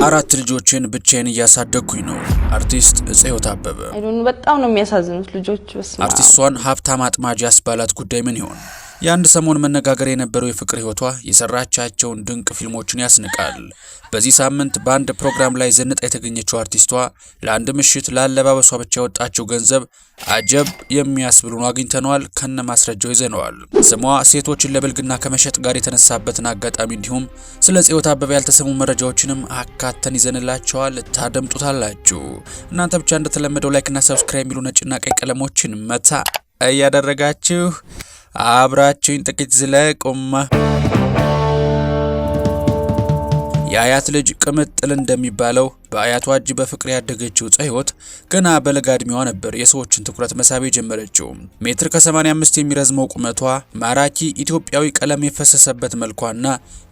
4 ልጆችን ብቻዬን እያሳደግኩኝ ነው። አርቲስት እፀዮት አበበ በጣም ነው የሚያሳዝኑት ልጆች። አርቲስቷን ሀብታም አጥማጅ ያስባላት ጉዳይ ምን ይሆን? የአንድ ሰሞን መነጋገር የነበረው የፍቅር ህይወቷ የሰራቻቸውን ድንቅ ፊልሞችን ያስንቃል። በዚህ ሳምንት በአንድ ፕሮግራም ላይ ዘንጣ የተገኘችው አርቲስቷ ለአንድ ምሽት ላለባበሷ ብቻ ያወጣችው ገንዘብ አጀብ የሚያስብሉን አግኝተነዋል። ከነ ማስረጃው ይዘነዋል። ስሟ ሴቶችን ለብልግና ከመሸጥ ጋር የተነሳበትን አጋጣሚ እንዲሁም ስለ እፀዮት አበበ ያልተሰሙ መረጃዎችንም አካተን ይዘንላቸዋል። ታደምጡታላችሁ። እናንተ ብቻ እንደተለመደው ላይክና ሰብስክራይብ የሚሉ ነጭና ቀይ ቀለሞችን መታ እያደረጋችሁ አብራችሁኝ ጥቂት ዝለቁማ። የአያት ልጅ ቅምጥል እንደሚባለው በአያቷ እጅ በፍቅር ያደገችው እፀዮት ገና በለጋ እድሜዋ ነበር የሰዎችን ትኩረት መሳብ የጀመረችው። ሜትር ከ85 የሚረዝመው ቁመቷ፣ ማራኪ ኢትዮጵያዊ ቀለም የፈሰሰበት መልኳና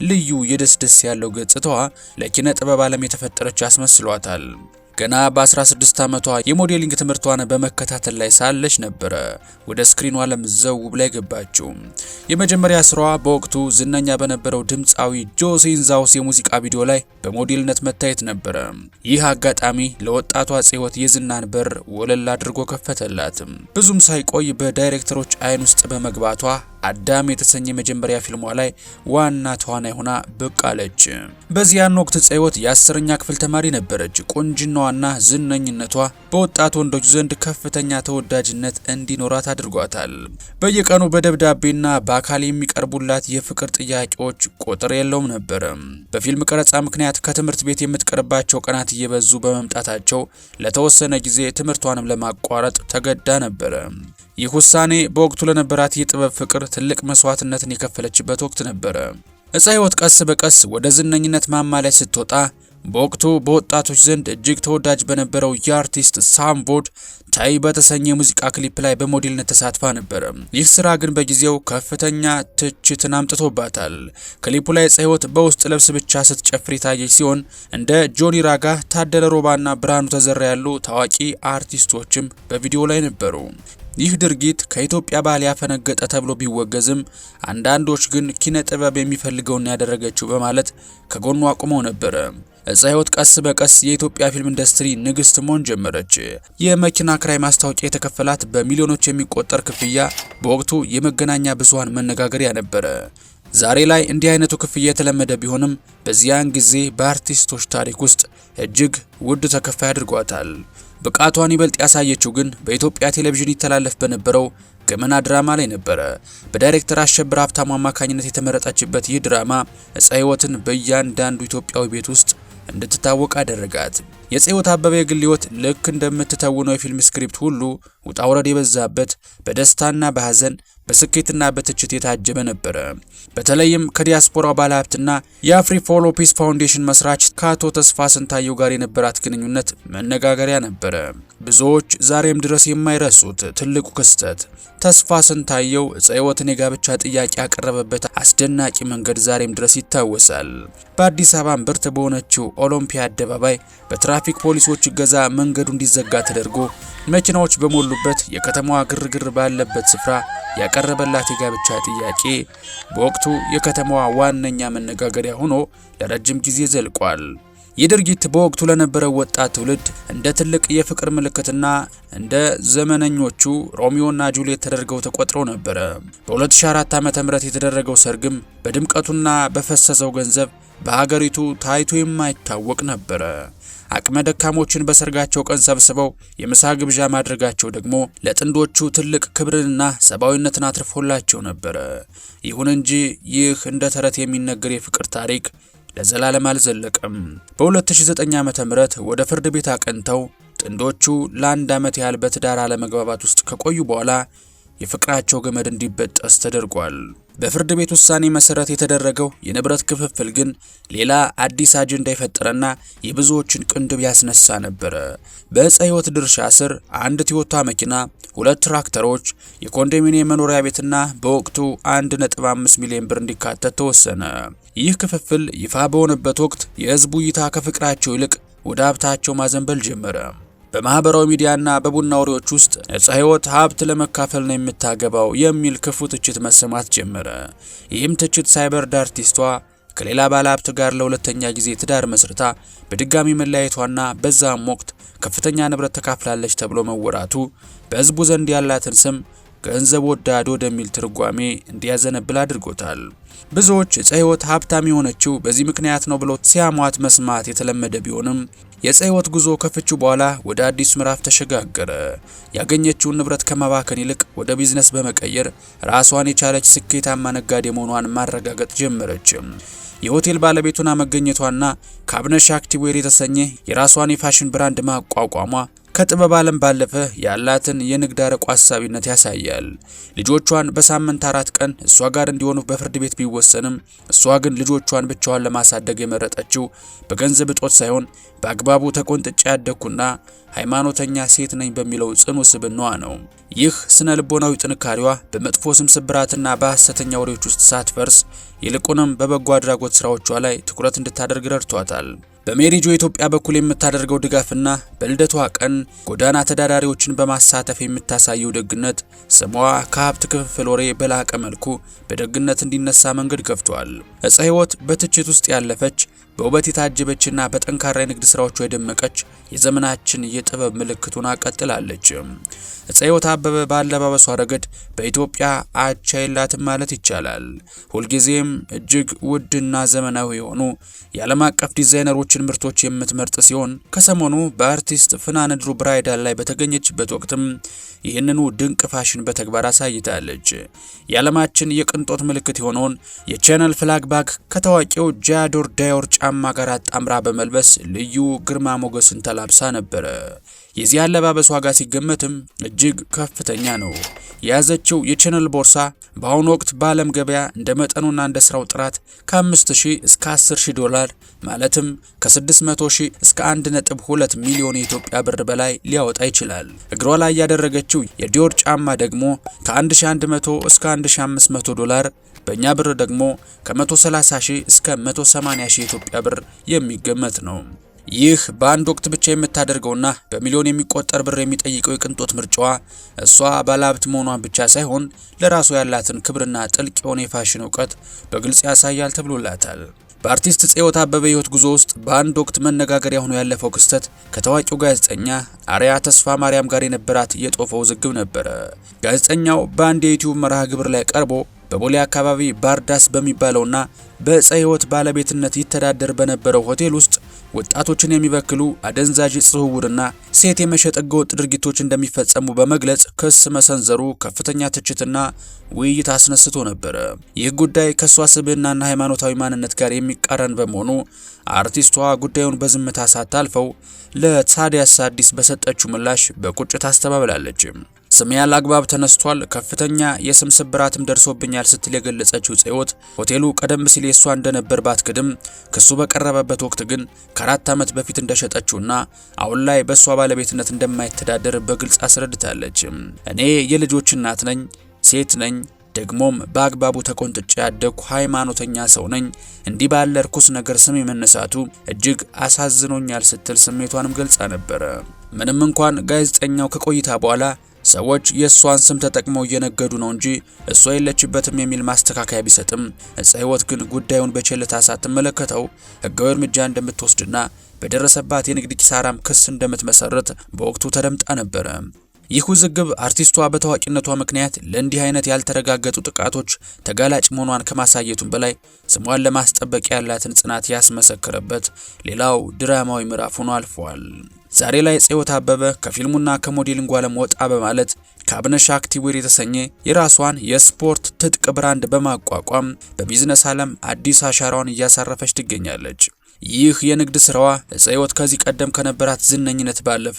ልዩ የደስደስ ያለው ገጽታዋ ለኪነ ጥበብ ዓለም የተፈጠረች ያስመስሏታል። ገና በ16 ዓመቷ የሞዴሊንግ ትምህርቷን በመከታተል ላይ ሳለች ነበረ ወደ ስክሪኑ ዓለም ዘው ብላ ገባችው። የመጀመሪያ ስራዋ በወቅቱ ዝነኛ በነበረው ድምፃዊ ጆሲ ኢንዛውስ የሙዚቃ ቪዲዮ ላይ በሞዴልነት መታየት ነበረ። ይህ አጋጣሚ ለወጣቷ እፀዮት የዝናን በር ወለል አድርጎ ከፈተላት። ብዙም ሳይቆይ በዳይሬክተሮች አይን ውስጥ በመግባቷ አዳም የተሰኘ የመጀመሪያ ፊልሟ ላይ ዋና ተዋናይ ሆና ብቅ አለች። በዚያን ወቅት እፀዮት የ10ኛ ክፍል ተማሪ ነበረች። ቁንጅናዋና ዝነኝነቷ በወጣት ወንዶች ዘንድ ከፍተኛ ተወዳጅነት እንዲኖራት አድርጓታል። በየቀኑ በደብዳቤና በአካል የሚቀርቡላት የፍቅር ጥያቄዎች ቁጥር የለውም ነበር። በፊልም ቀረጻ ምክንያት ከትምህርት ቤት የምትቀርባቸው ቀናት እየበዙ በመምጣታቸው ለተወሰነ ጊዜ ትምህርቷንም ለማቋረጥ ተገዳ ነበር። ይህ ውሳኔ በወቅቱ ለነበራት የጥበብ ፍቅር ትልቅ መስዋዕትነትን የከፈለችበት ወቅት ነበረ። እፀዮት ቀስ በቀስ ወደ ዝነኝነት ማማ ላይ ስትወጣ በወቅቱ በወጣቶች ዘንድ እጅግ ተወዳጅ በነበረው የአርቲስት ሳምቦድ ታይ በተሰኘ የሙዚቃ ክሊፕ ላይ በሞዴልነት ተሳትፋ ነበር። ይህ ስራ ግን በጊዜው ከፍተኛ ትችትን አምጥቶባታል። ክሊፑ ላይ እፀዮት በውስጥ ልብስ ብቻ ስትጨፍር የታየች ሲሆን እንደ ጆኒ ራጋ፣ ታደለ ሮባና ብርሃኑ ተዘራ ያሉ ታዋቂ አርቲስቶችም በቪዲዮ ላይ ነበሩ። ይህ ድርጊት ከኢትዮጵያ ባህል ያፈነገጠ ተብሎ ቢወገዝም አንዳንዶች ግን ኪነ ጥበብ የሚፈልገውን ያደረገችው በማለት ከጎኑ አቁመው ነበር። እፀዮት ቀስ በቀስ የኢትዮጵያ ፊልም ኢንዱስትሪ ንግስት መሆን ጀመረች። የመኪና ክራይ ማስታወቂያ የተከፈላት በሚሊዮኖች የሚቆጠር ክፍያ በወቅቱ የመገናኛ ብዙሃን መነጋገሪያ ነበረ። ዛሬ ላይ እንዲህ አይነቱ ክፍያ የተለመደ ቢሆንም በዚያን ጊዜ በአርቲስቶች ታሪክ ውስጥ እጅግ ውድ ተከፋይ አድርጓታል። ብቃቷን ይበልጥ ያሳየችው ግን በኢትዮጵያ ቴሌቪዥን ይተላለፍ በነበረው ገመና ድራማ ላይ ነበረ። በዳይሬክተር አሸብር ሀብታሙ አማካኝነት የተመረጠችበት ይህ ድራማ እፀዮትን በእያንዳንዱ ኢትዮጵያዊ ቤት ውስጥ እንድትታወቅ አደረጋት። የእፀዮት አበበ የግል ህይወት ልክ እንደምትተውነው የፊልም ስክሪፕት ሁሉ ውጣ ውረድ የበዛበት፣ በደስታና በሐዘን በስኬትና በትችት የታጀበ ነበረ። በተለይም ከዲያስፖራው ባለሀብትና የአፍሪ ፎሎ ፒስ ፋውንዴሽን መስራች ከአቶ ተስፋ ስንታየው ጋር የነበራት ግንኙነት መነጋገሪያ ነበረ። ብዙዎች ዛሬም ድረስ የማይረሱት ትልቁ ክስተት ተስፋ ስንታየው እፀዮትን የጋብቻ ጥያቄ ያቀረበበት አስደናቂ መንገድ ዛሬም ድረስ ይታወሳል። በአዲስ አበባ እምብርት በሆነችው ኦሎምፒያ አደባባይ በትራፊክ ፖሊሶች እገዛ መንገዱ እንዲዘጋ ተደርጎ መኪናዎች በሞሉበት የከተማዋ ግርግር ባለበት ስፍራ ያቀረበላት የጋብቻ ጥያቄ በወቅቱ የከተማዋ ዋነኛ መነጋገሪያ ሆኖ ለረጅም ጊዜ ዘልቋል። ይህ ድርጊት በወቅቱ ለነበረው ወጣት ትውልድ እንደ ትልቅ የፍቅር ምልክትና እንደ ዘመነኞቹ ሮሚዮና ጁሊየት ተደርገው ተቆጥረው ነበረ። በ2004 ዓ.ም የተደረገው ሰርግም በድምቀቱና በፈሰሰው ገንዘብ በሀገሪቱ ታይቶ የማይታወቅ ነበረ። አቅመ ደካሞችን በሰርጋቸው ቀን ሰብስበው የምሳ ግብዣ ማድረጋቸው ደግሞ ለጥንዶቹ ትልቅ ክብርንና ሰብአዊነትን አትርፎላቸው ነበረ። ይሁን እንጂ ይህ እንደ ተረት የሚነገር የፍቅር ታሪክ ለዘላለም አልዘለቀም። በ2009 ዓ.ም ወደ ፍርድ ቤት አቀንተው ጥንዶቹ ለአንድ ዓመት ያህል በትዳር አለመግባባት ውስጥ ከቆዩ በኋላ የፍቅራቸው ገመድ እንዲበጠስ ተደርጓል። በፍርድ ቤት ውሳኔ መሰረት የተደረገው የንብረት ክፍፍል ግን ሌላ አዲስ አጀንዳ የፈጠረና የብዙዎችን ቅንድብ ያስነሳ ነበረ። በእፀዮት ድርሻ ስር አንድ ቶዮታ መኪና፣ 2 ትራክተሮች፣ የኮንዶሚኒየም መኖሪያ ቤትና በወቅቱ 1.5 ሚሊዮን ብር እንዲካተት ተወሰነ። ይህ ክፍፍል ይፋ በሆነበት ወቅት የህዝቡ እይታ ከፍቅራቸው ይልቅ ወደ ሀብታቸው ማዘንበል ጀመረ። በማህበራዊ ሚዲያና በቡና ወሬዎች ውስጥ እፀዮት ሀብት ለመካፈል ነው የምታገባው የሚል ክፉ ትችት መሰማት ጀመረ። ይህም ትችት ሳይበርድ አርቲስቷ ከሌላ ባለሀብት ጋር ለሁለተኛ ጊዜ ትዳር መስርታ በድጋሚ መለያየቷና በዛም ወቅት ከፍተኛ ንብረት ተካፍላለች ተብሎ መወራቱ በህዝቡ ዘንድ ያላትን ስም ገንዘብ ወዳድ ወደሚል ትርጓሜ እንዲያዘነብል አድርጎታል። ብዙዎች ዕፀ ሕይወት ሀብታም የሆነችው በዚህ ምክንያት ነው ብለው ሲያሟት መስማት የተለመደ ቢሆንም የዕፀ ሕይወት ጉዞ ከፍቺው በኋላ ወደ አዲስ ምዕራፍ ተሸጋገረ። ያገኘችውን ንብረት ከማባከን ይልቅ ወደ ቢዝነስ በመቀየር ራሷን የቻለች ስኬታማ ነጋዴ መሆኗን ማረጋገጥ ጀመረች። የሆቴል ባለቤቱና መገኘቷና ካብነሽ አክቲዌር የተሰኘ የራሷን የፋሽን ብራንድ ማቋቋሟ ከጥበብ ዓለም ባለፈ ያላትን የንግድ አርቆ ሐሳቢነት ያሳያል። ልጆቿን በሳምንት 4 ቀን እሷ ጋር እንዲሆኑ በፍርድ ቤት ቢወሰንም እሷ ግን ልጆቿን ብቻዋን ለማሳደግ የመረጠችው በገንዘብ እጦት ሳይሆን በአግባቡ ተቆንጥጬ ያደግኩና ሃይማኖተኛ ሴት ነኝ በሚለው ጽኑ ስብዕናዋ ነው። ይህ ስነ ልቦናዊ ጥንካሬዋ በመጥፎ ስም ስብራትና በሐሰተኛ ወሬዎች ውስጥ ሳትፈርስ ይልቁንም በበጎ አድራጎት ስራዎቿ ላይ ትኩረት እንድታደርግ ረድቷታል። በሜሪጆ ኢትዮጵያ በኩል የምታደርገው ድጋፍና በልደቷ ቀን ጎዳና ተዳዳሪዎችን በማሳተፍ የምታሳየው ደግነት ስሟ ከሀብት ክፍፍል ወሬ በላቀ መልኩ በደግነት እንዲነሳ መንገድ ከፍቷል። ዕፀ ሕይወት በትችት ውስጥ ያለፈች በውበት የታጀበችና በጠንካራ የንግድ ስራዎቿ የደመቀች የዘመናችን የጥበብ ምልክቱን አቀጥላለች። ዕፀ ሕይወት አበበ በአለባበሷ ረገድ በኢትዮጵያ አቻ የላትም ማለት ይቻላል። ሁልጊዜም እጅግ ውድና ዘመናዊ የሆኑ የዓለም አቀፍ ዲዛይነሮችን ምርቶች የምትመርጥ ሲሆን ከሰሞኑ በአርቲስት ፍናንድሩ ብራይዳል ላይ በተገኘችበት ወቅትም ይህንኑ ድንቅ ፋሽን በተግባር አሳይታለች። የዓለማችን የቅንጦት ምልክት የሆነውን የቻነል ፍላግ ባግ ከታዋቂው ጃዶር ዳዮር ጫማ ጋር አጣምራ በመልበስ ልዩ ግርማ ሞገስን ተላብሳ ነበረ። የዚህ አለባበስ ዋጋ ሲገመትም እጅግ ከፍተኛ ነው። የያዘችው የቻነል ቦርሳ በአሁኑ ወቅት በዓለም ገበያ እንደ መጠኑና እንደ ስራው ጥራት ከ5000 እስከ 10000 ዶላር ማለትም ከ600,000 እስከ 1.2 ሚሊዮን የኢትዮጵያ ብር በላይ ሊያወጣ ይችላል። እግሯ ላይ ያደረገችው የዲዮር ጫማ ደግሞ ከ1100 እስከ 1500 ዶላር በእኛ ብር ደግሞ ከ130,000 እስከ 180,000 የኢትዮጵያ ብር የሚገመት ነው። ይህ በአንድ ወቅት ብቻ የምታደርገውና በሚሊዮን የሚቆጠር ብር የሚጠይቀው የቅንጦት ምርጫዋ እሷ ባለሀብት መሆኗን ብቻ ሳይሆን ለራሱ ያላትን ክብርና ጥልቅ የሆነ የፋሽን እውቀት በግልጽ ያሳያል ተብሎላታል። በአርቲስት ዕፀ ሕይወት አበበ ሕይወት ጉዞ ውስጥ በአንድ ወቅት መነጋገሪያ ሆኖ ያለፈው ክስተት ከታዋቂው ጋዜጠኛ አርያ ተስፋ ማርያም ጋር የነበራት የጦፈ ውዝግብ ነበረ። ጋዜጠኛው በአንድ የዩቲዩብ መርሃ ግብር ላይ ቀርቦ በቦሌ አካባቢ ባርዳስ በሚባለውና በዕፀ ሕይወት ባለቤትነት ይተዳደር በነበረው ሆቴል ውስጥ ወጣቶችን የሚበክሉ አደንዛዥ ዝውውርና ሴት የመሸጥ ህገወጥ ድርጊቶች እንደሚፈጸሙ በመግለጽ ክስ መሰንዘሩ ከፍተኛ ትችትና ውይይት አስነስቶ ነበር። ይህ ጉዳይ ከሷ ስብዕናና ሃይማኖታዊ ማንነት ጋር የሚቃረን በመሆኑ አርቲስቷ ጉዳዩን በዝምታ ሳታልፈው ለታዲያስ አዲስ በሰጠችው ምላሽ በቁጭት አስተባብላለች። ስሜ ያለ አግባብ ተነስቷል፣ ከፍተኛ የስም ስብራትም ደርሶብኛል ስትል የገለጸችው ዕፀ ሕይወት ሆቴሉ ቀደም ሲል የሷ እንደነበር ባትክድም ክሱ በቀረበበት ወቅት ግን ከ4 ዓመት በፊት እንደሸጠችውና አሁን ላይ በሷ ባለቤትነት እንደማይተዳደር በግልጽ አስረድታለች። እኔ የልጆች እናት ነኝ፣ ሴት ነኝ፣ ደግሞም በአግባቡ ተቆንጥጬ ያደግኩ ሃይማኖተኛ ሰው ነኝ። እንዲህ ባለ ርኩስ ነገር ስም የመነሳቱ እጅግ አሳዝኖኛል ስትል ስሜቷንም ገልጻ ነበር። ምንም እንኳን ጋዜጠኛው ከቆይታ በኋላ ሰዎች የሷን ስም ተጠቅመው እየነገዱ ነው እንጂ እሷ የለችበትም የሚል ማስተካከያ ቢሰጥም ዕፀ ሕይወት ግን ጉዳዩን በቸልታ ሳትመለከተው ሕጋዊ እርምጃ እንደምትወስድና በደረሰባት የንግድ ኪሳራም ክስ እንደምትመሰርት በወቅቱ ተደምጣ ነበረ። ይህ ውዝግብ አርቲስቷ በታዋቂነቷ ምክንያት ለእንዲህ አይነት ያልተረጋገጡ ጥቃቶች ተጋላጭ መሆኗን ከማሳየቱም በላይ ስሟን ለማስጠበቅ ያላትን ጽናት ያስመሰከረበት ሌላው ድራማዊ ምዕራፍ ሆኖ አልፏል። ዛሬ ላይ ዕፀ ሕይወት አበበ ከፊልሙና ከሞዴሊንጉ ዓለም ወጣ በማለት ካብነሽ አክቲዌር የተሰኘ የራሷን የስፖርት ትጥቅ ብራንድ በማቋቋም በቢዝነስ ዓለም አዲስ አሻራዋን እያሳረፈች ትገኛለች። ይህ የንግድ ስራዋ ዕፀ ሕይወት ከዚህ ቀደም ከነበራት ዝነኝነት ባለፈ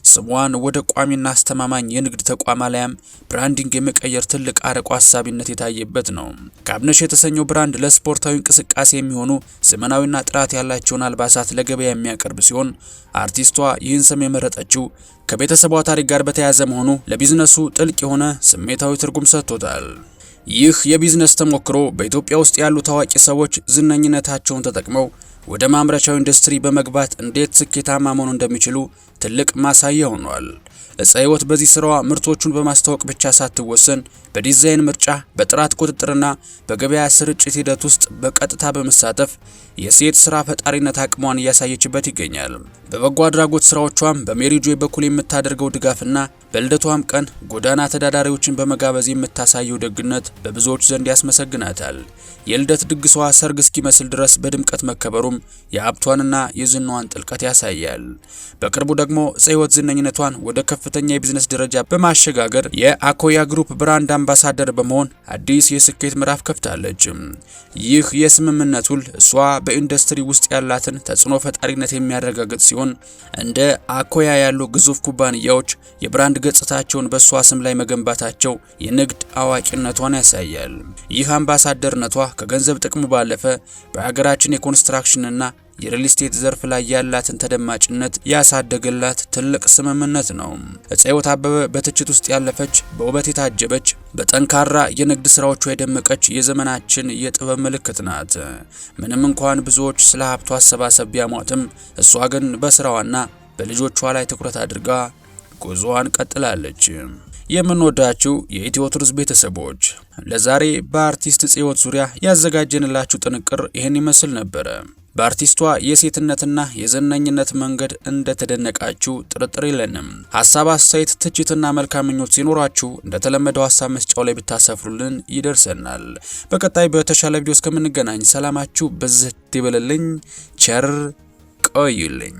ስሟን ወደ ቋሚና አስተማማኝ የንግድ ተቋም አለያም ብራንዲንግ የመቀየር ትልቅ አርቆ ሐሳቢነት የታየበት ነው። ካብነሽ የተሰኘው ብራንድ ለስፖርታዊ እንቅስቃሴ የሚሆኑ ዘመናዊና ጥራት ያላቸውን አልባሳት ለገበያ የሚያቀርብ ሲሆን አርቲስቷ ይህን ስም የመረጠችው ከቤተሰቧ ታሪክ ጋር በተያያዘ መሆኑ ለቢዝነሱ ጥልቅ የሆነ ስሜታዊ ትርጉም ሰጥቶታል። ይህ የቢዝነስ ተሞክሮ በኢትዮጵያ ውስጥ ያሉ ታዋቂ ሰዎች ዝነኝነታቸውን ተጠቅመው ወደ ማምረቻው ኢንዱስትሪ በመግባት እንዴት ስኬታማ መሆን እንደሚችሉ ትልቅ ማሳያ ሆኗል። ዕፀ ሕይወት በዚህ ስራዋ ምርቶቹን በማስተዋወቅ ብቻ ሳትወሰን በዲዛይን ምርጫ፣ በጥራት ቁጥጥርና በገበያ ስርጭት ሂደት ውስጥ በቀጥታ በመሳተፍ የሴት ስራ ፈጣሪነት አቅሟን እያሳየችበት ይገኛል። በበጎ አድራጎት ስራዎቿም በሜሪ ጆይ በኩል የምታደርገው ድጋፍና በልደቷም ቀን ጎዳና ተዳዳሪዎችን በመጋበዝ የምታሳየው ደግነት በብዙዎች ዘንድ ያስመሰግናታል። የልደት ድግሷ ሰርግ እስኪመስል ድረስ በድምቀት መከበሩም የሀብቷንና የዝናዋን ጥልቀት ያሳያል። በቅርቡ ደግሞ ዕፀ ሕይወት ዝነኝነቷን ወደ ከፍተኛ የቢዝነስ ደረጃ በማሸጋገር የአኮያ ግሩፕ ብራንድ አምባሳደር በመሆን አዲስ የስኬት ምዕራፍ ከፍታለች። ይህ የስምምነት ውል እሷ በኢንዱስትሪ ውስጥ ያላትን ተጽዕኖ ፈጣሪነት የሚያረጋግጥ ሲሆን እንደ አኮያ ያሉ ግዙፍ ኩባንያዎች የብራንድ ገጽታቸውን በእሷ ስም ላይ መገንባታቸው የንግድ አዋቂነቷን ያሳያል። ይህ አምባሳደርነቷ ከገንዘብ ጥቅሙ ባለፈ በሀገራችን የኮንስትራክሽንና የሪል ስቴት ዘርፍ ላይ ያላትን ተደማጭነት ያሳደገላት ትልቅ ስምምነት ነው። ዕፀ ሕይወት አበበ በትችት ውስጥ ያለፈች፣ በውበት የታጀበች፣ በጠንካራ የንግድ ስራዎቿ የደመቀች የዘመናችን የጥበብ ምልክት ናት። ምንም እንኳን ብዙዎች ስለ ሀብቷ አሰባሰብ ቢያሟትም እሷ ግን በስራዋና በልጆቿ ላይ ትኩረት አድርጋ ጉዞዋን ቀጥላለች። የምንወዳችሁ የኢትዮ ቱርስ ቤተሰቦች ለዛሬ በአርቲስት ዕፀ ሕይወት ዙሪያ ያዘጋጀንላችሁ ጥንቅር ይህን ይመስል ነበረ። በአርቲስቷ የሴትነትና የዝነኝነት መንገድ እንደተደነቃችሁ ጥርጥር የለንም። ሀሳብ፣ አስተያየት፣ ትችትና መልካም ምኞት ሲኖራችሁ እንደተለመደው ሀሳብ መስጫው ላይ ብታሰፍሩልን ይደርሰናል። በቀጣይ በተሻለ ቪዲዮ እስከምንገናኝ ሰላማችሁ በዝት ይበልልኝ። ቸር ቆዩልኝ።